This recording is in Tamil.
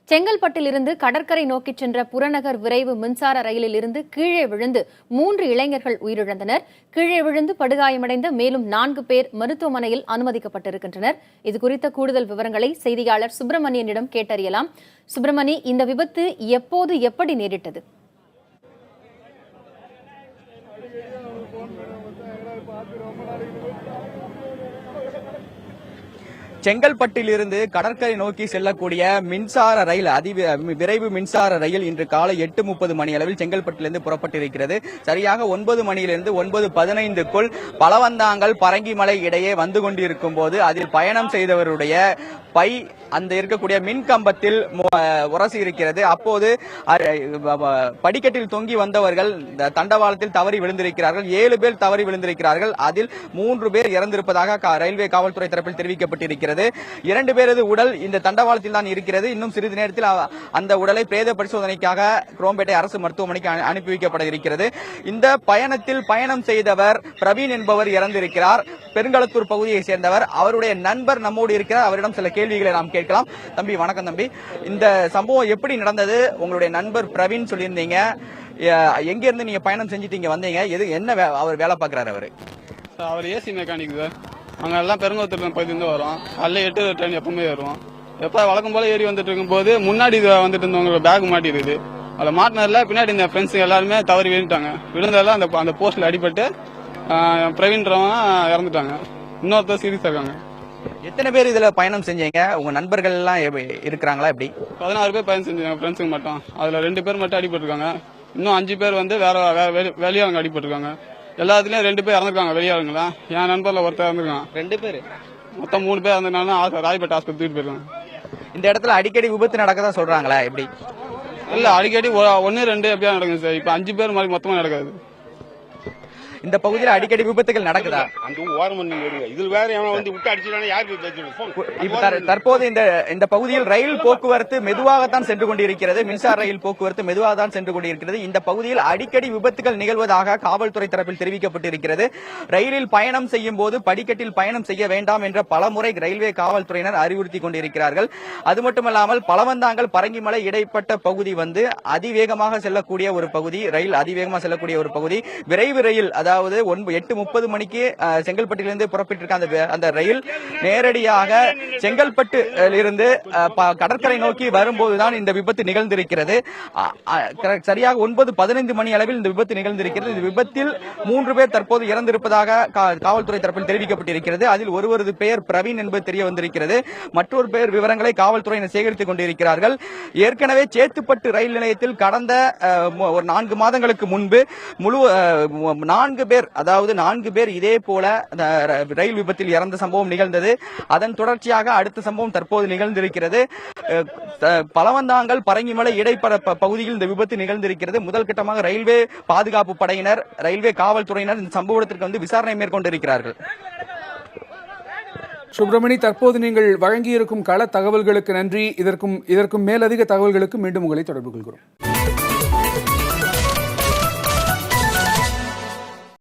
செங்கல்பட்டிலிருந்து கடற்கரை நோக்கிச் சென்ற புறநகர் விரைவு மின்சார ரயிலில் இருந்து கீழே விழுந்து 3 இளைஞர்கள் உயிரிழந்தனர். கீழே விழுந்து படுகாயமடைந்த மேலும் 4 பேர் மருத்துவமனையில் அனுமதிக்கப்பட்டிருக்கின்றனர். இதுகுறித்த கூடுதல் விவரங்களை செய்தியாளர் சுப்பிரமணியனிடம் கேட்டறியலாம். சுப்பிரமணி, இந்த விபத்து எப்போது எப்படி நேரிட்டது? செங்கல்பட்டிலிருந்து கடற்கரை நோக்கி செல்லக்கூடிய மின்சார ரயில் விரைவு மின்சார ரயில் இன்று காலை 8:30 மணி அளவில் செங்கல்பட்டிலிருந்து புறப்பட்டிருக்கிறது. சரியாக 9 மணியிலிருந்து 9:15க்குள் பலவந்தாங்கல் பரங்கிமலை இடையே வந்து கொண்டிருக்கும் போது அதில் பயணம் செய்தவருடைய பை அந்த இருக்கக்கூடிய மின் கம்பத்தில் உரசி இருக்கிறது. அப்போது படிக்கட்டில் தொங்கி வந்தவர்கள் தண்டவாளத்தில் தவறி விழுந்திருக்கிறார்கள். 7 பேர் தவறி விழுந்திருக்கிறார்கள். அதில் 3 பேர் இறந்திருப்பதாக ரயில்வே காவல்துறை தரப்பில் தெரிவிக்கப்பட்டிருக்கிறது. 2 பேரது உடல் இந்த தண்டவாளத்தில் தான் இருக்கிறது. இன்னும் சிறிது நேரத்தில் அந்த உடலை பிரேத பரிசோதனைக்காக குரோம்பேட்டை அரசு மருத்துவமனைக்கு அனுப்பி வைக்கப்பட இருக்கிறது. இந்த பயணத்தில் பயணம் செய்தவர் பிரவீன் என்பவர் இறந்திருக்கிறார். பெருங்களத்தூர் பகுதியை சேர்ந்தவர். அவருடைய நண்பர் நம்மோடு இருக்கிறார். அவரிடம் சில கேள்விகளை நாம் கேட்கலாம். தம்பி, வணக்கம் தம்பி. இந்த சம்பவம் எப்படி நடந்தது? உங்களுடைய நண்பர் பிரவீன் சொல்லியிருந்தீங்க, எங்க இருந்து நீங்க பயணம் செஞ்சுட்டு வந்தீங்க? என்ன அவர் வேலை பார்க்கிறாரு? அவர் ஏசி மெக்கானிக் சார். அங்க எல்லாம் பெருங்கத்தூர் பகுதியிலிருந்து வரும். அதில் 8 ட்ரெயின் எப்பவுமே வருவோம். எப்ப வழக்கம் போல ஏறி வந்துட்டு இருக்கும் போது முன்னாடி வந்துட்டு இருந்தவங்க பேக் மாட்டி இருக்குது. அதில் மாட்டினதுல பின்னாடி இந்த ஃப்ரெண்ட்ஸ் எல்லாருமே தவறி விழுந்துட்டாங்க. விழுந்ததெல்லாம் அந்த போஸ்ட்ல அடிபட்டு பிரவீன்றவங்க இறந்துட்டாங்க. இன்னொருத்தர் சீரியஸா இருக்காங்க. எத்தனை பேர் இதுல பயணம் செஞ்சீங்க? உங்க நண்பர்கள் எல்லாம் இருக்கிறாங்களா? எப்படி? 16 பேர் பயணம் செஞ்சாங்க ஃப்ரெண்ட்ஸுக்கு மட்டும். அதுல 2 பேர் மட்டும் அடிபட்டிருக்காங்க. இன்னும் 5 பேர் வேற வெளியாளுங்க அடிபட்டிருக்காங்க. எல்லாத்துலயும் 2 பேர் இறந்துருக்காங்க வெளியாளுங்களா. என் நண்பர்ல ஒருத்தர் இறந்துருக்காங்க. 2 பேர் மொத்தம் 3 பேர் இறந்தனால ராயப்பேட்டை ஆஸ்பத்திரி தூக்கிட்டு போயிருக்காங்க. இந்த இடத்துல அடிக்கடி விபத்து நடக்கதான் சொல்றாங்களா? எப்படி? இல்ல, அடிக்கடி 1 2 எப்படியா நடக்குது சார். இப்ப 5 பேர் மாதிரி மொத்தமா நடக்காது. இந்த பகுதியில் அடிக்கடி விபத்துகள் நடக்குதா? தற்போது இந்த பகுதியில் ரயில் போக்குவரத்து மெதுவாகத்தான் சென்று கொண்டிருக்கிறது. மின்சார ரயில் போக்குவரத்து மெதுவாக தான் சென்று கொண்டிருக்கிறது. இந்த பகுதியில் அடிக்கடி விபத்துகள் நிகழ்வதாக காவல்துறை தரப்பில் தெரிவிக்கப்பட்டிருக்கிறது. ரயிலில் பயணம் செய்யும் போது படிக்கட்டில் பயணம் செய்ய வேண்டாம் என்ற பலமுறை ரயில்வே காவல்துறையினர் அறிவுறுத்தி கொண்டிருக்கிறார்கள். அது மட்டுமல்லாமல் பலவந்தாங்கல் பரங்கிமலை இடைப்பட்ட பகுதி அதிவேகமாக செல்லக்கூடிய ஒரு பகுதி. ரயில் அதிவேகமாக செல்லக்கூடிய ஒரு பகுதி. விரைவு ரயில், அதாவது 8:30 மணிக்கு செங்கல்பட்டிலிருந்து புறப்பட்டிருக்க அந்த ரயில் நேரடியாக செங்கல்பட்டு இருந்து கடற்கரை நோக்கி வரும்போதுதான் இந்த விபத்து நிகழ்ந்திருக்கிறது. சரியாக 9:15 மணி அளவில் இந்த விபத்து நிகழ்ந்திருக்கிறது. இந்த விபத்தில் 3 பேர் தற்போது இறந்திருப்பதாக காவல்துறை தரப்பில் தெரிவிக்கப்பட்டிருக்கிறது. அதில் ஒருவரது பெயர் பிரவீன் என்பது தெரிய வந்திருக்கிறது. மற்றொரு பெயர் விவரங்களை காவல்துறையினர் சேகரித்துக் கொண்டிருக்கிறார்கள். ஏற்கனவே சேத்துப்பட்டு ரயில் நிலையத்தில் கடந்த 4 மாதங்களுக்கு முன்பு 4 பேர் இதே போல ரயில் விபத்தில் இறந்த சம்பவம் நிகழ்ந்தது. அதன் தொடர்ச்சியாக அடுத்த சம்பவம் தற்போது நிகழ்ந்திருக்கிறது. பலவந்தாங்கல் பரங்கிமலை இடைப்பட்ட பகுதியில் இந்த விபத்து நிகழ்ந்திருக்கிறது. முதல் கட்டமாக ரயில்வே பாதுகாப்பு படையினர், ரயில்வே காவல்துறையினர் இந்த சம்பவத்திற்கு விசாரணை மேற்கொண்டிருக்கிறார்கள். சுப்பிரமணி, தற்போது நீங்கள் வழங்கியிருக்கும் கள தகவல்களுக்கு நன்றி. இதற்கும் மேலதிக தகவல்களுக்கு மீண்டும் உங்களை தொடர்பு கொள்கிறோம்.